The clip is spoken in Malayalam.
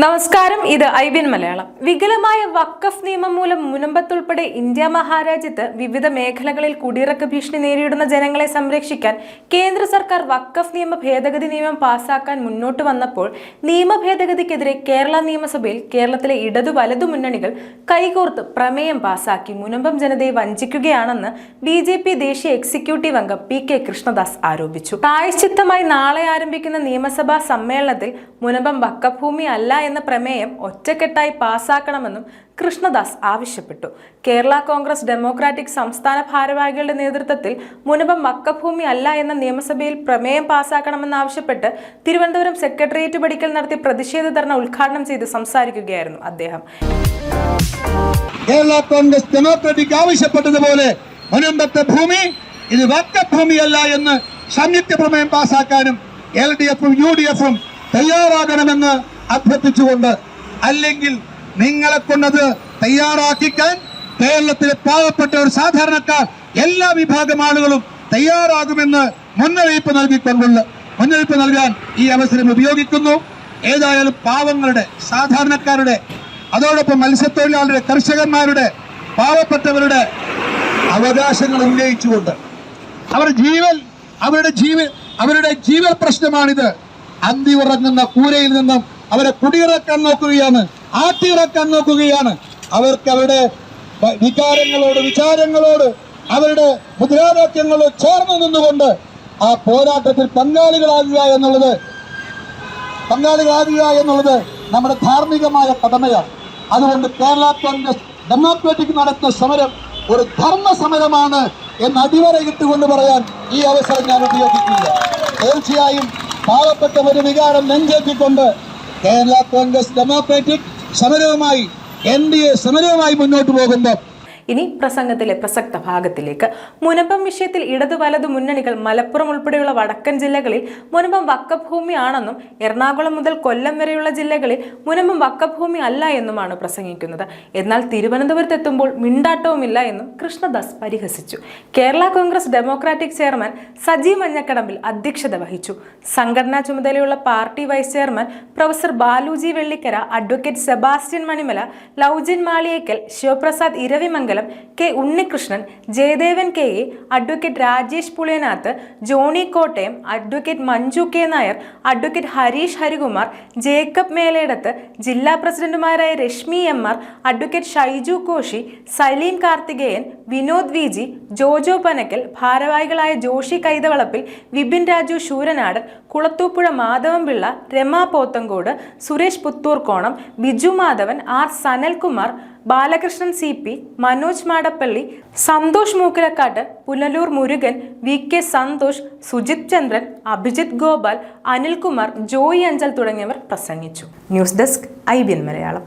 നമസ്കാരം, ഇത് ഐബിൻ മലയാളം. വികലമായ വഖഫ് നിയമം മൂലം മുനമ്പത്തുൾപ്പെടെ ഇന്ത്യ മഹാരാജ്യത്ത് വിവിധ മേഖലകളിൽ കുടിയിറക്ക ഭീഷണി നേരിടുന്ന ജനങ്ങളെ സംരക്ഷിക്കാൻ കേന്ദ്ര സർക്കാർ വഖഫ് നിയമ ഭേദഗതി നിയമം പാസാക്കാൻ മുന്നോട്ട് വന്നപ്പോൾ നിയമ ഭേദഗതിക്കെതിരെ കേരള നിയമസഭയിൽ കേരളത്തിലെ ഇടതു വലതു മുന്നണികൾ കൈകോർത്ത് പ്രമേയം പാസാക്കി മുനമ്പം ജനതയെ വഞ്ചിക്കുകയാണെന്ന് BJP ദേശീയ എക്സിക്യൂട്ടീവ് അംഗം PK കൃഷ്ണദാസ് ആരോപിച്ചു. പ്രായശ്ചിത്തമായി നാളെ ആരംഭിക്കുന്ന നിയമസഭാ സമ്മേളനത്തിൽ മുനമ്പം വഖഫ് ഭൂമി അല്ല എന്ന പ്രമേയം ഒറ്റക്കെട്ടായി പാസാക്കണമെന്നും കൃഷ്ണദാസ് ആവശ്യപ്പെട്ടു. കേരള കോൺഗ്രസ് ഡെമോക്രാറ്റിക് സംസ്ഥാന ഭാരവാഹികളുടെ നേതൃത്വത്തിൽ മുനമ്പം വഖഫ് ഭൂമി അല്ല എന്ന നിയമസഭയിൽ പ്രമേയം പാസാക്കണമെന്നാവശ്യപ്പെട്ട് തിരുവനന്തപുരം സെക്രട്ടേറിയറ്റ് പടിക്കൽ നടത്തിയ പ്രതിഷേധ ധർണ ഉദ്ഘാടനം ചെയ്ത് സംസാരിക്കുകയായിരുന്നു അദ്ദേഹം. കേരള കോൺഗ്രസ് ഡെമോക്രാറ്റിക് ആവശ്യപ്പെട്ടതുപോലെ മുനമ്പത്തെ ഭൂമി ഇത് വഖഫ് ഭൂമിയല്ല എന്ന് സംയുക്ത പ്രമേയം പാസാക്കാനും LDF-ഉം UDF-ഉം തയ്യാറാകണമെന്ന് അഭ്യർത്ഥിച്ചുകൊണ്ട്, അല്ലെങ്കിൽ നിങ്ങളെ കൊണ്ടത് തയ്യാറാക്കിക്കാൻ കേരളത്തിലെ പാവപ്പെട്ട ഒരു സാധാരണക്കാർ എല്ലാ വിഭാഗം ആളുകളും തയ്യാറാകുമെന്ന് മുന്നറിയിപ്പ് നൽകാൻ ഈ അവസരം ഉപയോഗിക്കുന്നു. ഏതായാലും പാവങ്ങളുടെ, സാധാരണക്കാരുടെ, അതോടൊപ്പം മത്സ്യത്തൊഴിലാളികളുടെ, കർഷകന്മാരുടെ, പാവപ്പെട്ടവരുടെ അവകാശങ്ങൾ ഉന്നയിച്ചുകൊണ്ട് അവരുടെ ജീവൽ പ്രശ്നമാണിത്. അന്തി ഉറങ്ങുന്ന കൂരയിൽ നിന്നും അവരെ കുടിയിറക്കാൻ നോക്കുകയാണ്, ആട്ടിയിറക്കാൻ നോക്കുകയാണ്. അവർക്ക് അവരുടെ വിചാരങ്ങളോട് അവരുടെ മുദ്രാവാക്യങ്ങളോട് ചേർന്ന് നിന്നുകൊണ്ട് ആ പോരാട്ടത്തിൽ പങ്കാളികളാകുക എന്നുള്ളത് നമ്മുടെ ധാർമ്മികമായ കടമയാണ്. അതുകൊണ്ട് കേരള കോൺഗ്രസ് ഡെമോക്രാറ്റിക് നടത്തുന്ന സമരം ഒരു ധർമ്മ സമരമാണ് എന്ന് അടിവരയിട്ടുകൊണ്ട് പറയാൻ ഈ അവസരം ഞാൻ ഉപയോഗിക്കില്ല. തീർച്ചയായും പാവപ്പെട്ടവരുടെ വികാരം നെഞ്ചേറ്റിക്കൊണ്ട് കേരള കോൺഗ്രസ് ഡെമോക്രാറ്റിക് സമരവുമായി NDA സമരവുമായി മുന്നോട്ട് പോകുമ്പോൾ ഇനി പ്രസംഗത്തിലെ പ്രസക്ത ഭാഗത്തിലേക്ക്. മുനമ്പം വിഷയത്തിൽ ഇടതു വലതു മുന്നണികൾ മലപ്പുറം ഉൾപ്പെടെയുള്ള വടക്കൻ ജില്ലകളിൽ മുനമ്പം വഖഫ് ഭൂമിയാണെന്നും എറണാകുളം മുതൽ കൊല്ലം വരെയുള്ള ജില്ലകളിൽ മുനമ്പം വഖഫ് ഭൂമി അല്ല എന്നുമാണ് പ്രസംഗിക്കുന്നത്. എന്നാൽ തിരുവനന്തപുരത്ത് എത്തുമ്പോൾ മിണ്ടാട്ടവുമില്ല എന്നും കൃഷ്ണദാസ് പരിഹസിച്ചു. കേരള കോൺഗ്രസ് ഡെമോക്രാറ്റിക് ചെയർമാൻ സജി മഞ്ഞക്കടമ്പിൽ അധ്യക്ഷത വഹിച്ചു. സംഘടനാ ചുമതലയുള്ള party vice chairman professor Baluji Vellikkara, advocate Sebastian Manimala, Loujin Maliyekkal, Sivaprasad Iravimangalam, K. Unnikrishnan, Jayadevan KA, advocate Rajesh Puliyanath, Johnny Kottayam, advocate Manju K. Nair, advocate Harish Harikumar, Jacob Meledath, ജില്ലാ പ്രസിഡന്റുമാരായ Reshmi MR, advocate Shaiju Koshy, Saleem Karthikeyan, Vinod VG, Jojo Panakkal, ഭാരവാഹികളായ ജോഷി കൈതവളപ്പിൽ, Vipin Raju ശൂരനാടൻ, Kulathupuzha Madhavan Pillai, Rama Pothencode, Suresh പുത്തൂർക്കോണം, Biju Madhavan, R. Sanalkumar, Balakrishnan CP, Manoj Madappally, Santhosh മൂക്കിലക്കാട്ട്, Punalur Murugan, VK Santhosh, Sujith ചന്ദ്രൻ, അഭിജിത്ത് ഗോപാൽ, അനിൽകുമാർ, ജോയി അഞ്ചൽ തുടങ്ങിയവർ പ്രസംഗിച്ചു. News desk IBN Malayalam.